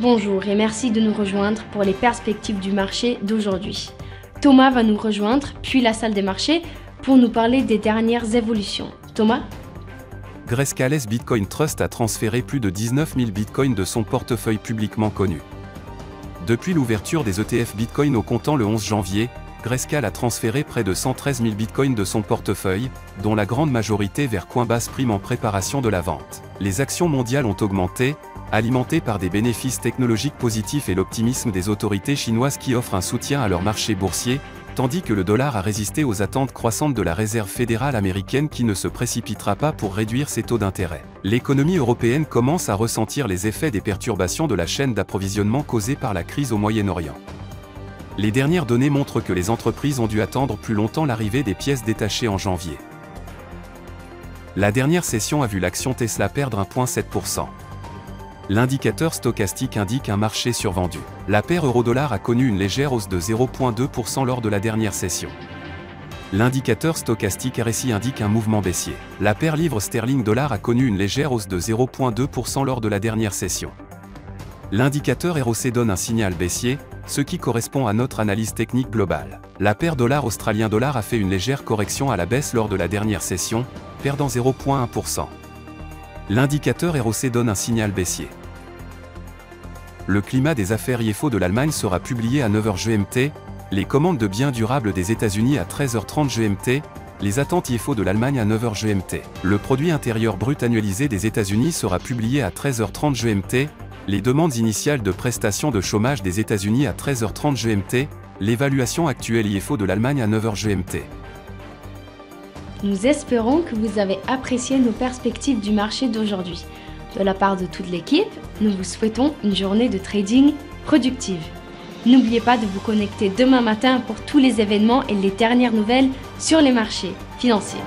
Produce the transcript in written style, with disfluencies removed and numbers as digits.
Bonjour et merci de nous rejoindre pour les perspectives du marché d'aujourd'hui. Thomas va nous rejoindre, puis la salle des marchés, pour nous parler des dernières évolutions. Thomas ? Grayscale Bitcoin Trust a transféré plus de 19 000 bitcoins de son portefeuille publiquement connu. Depuis l'ouverture des ETF Bitcoin au comptant le 11 janvier, Grayscale a transféré près de 113 000 bitcoins de son portefeuille, dont la grande majorité vers Coinbase Prime en préparation de la vente. Les actions mondiales ont augmenté, alimentées par des bénéfices technologiques positifs et l'optimisme des autorités chinoises qui offrent un soutien à leur marché boursier, tandis que le dollar a résisté aux attentes croissantes de la Réserve fédérale américaine qui ne se précipitera pas pour réduire ses taux d'intérêt. L'économie européenne commence à ressentir les effets des perturbations de la chaîne d'approvisionnement causées par la crise au Moyen-Orient. Les dernières données montrent que les entreprises ont dû attendre plus longtemps l'arrivée des pièces détachées en janvier. La dernière session a vu l'action Tesla perdre 1,7%. L'indicateur stochastique indique un marché survendu. La paire euro-dollar a connu une légère hausse de 0,2% lors de la dernière session. L'indicateur stochastique RSI indique un mouvement baissier. La paire livre sterling-dollar a connu une légère hausse de 0,2% lors de la dernière session. L'indicateur ROC donne un signal baissier, ce qui correspond à notre analyse technique globale. La paire dollar australien-dollar a fait une légère correction à la baisse lors de la dernière session, perdant 0,1%. L'indicateur ROC donne un signal baissier. Le climat des affaires IFO de l'Allemagne sera publié à 9h GMT, les commandes de biens durables des États-Unis à 13h30 GMT, les attentes IFO de l'Allemagne à 9h GMT. Le produit intérieur brut annualisé des États-Unis sera publié à 13h30 GMT, les demandes initiales de prestations de chômage des États-Unis à 13h30 GMT, l'évaluation actuelle IFO de l'Allemagne à 9h GMT. Nous espérons que vous avez apprécié nos perspectives du marché d'aujourd'hui. De la part de toute l'équipe, nous vous souhaitons une journée de trading productive. N'oubliez pas de vous connecter demain matin pour tous les événements et les dernières nouvelles sur les marchés financiers.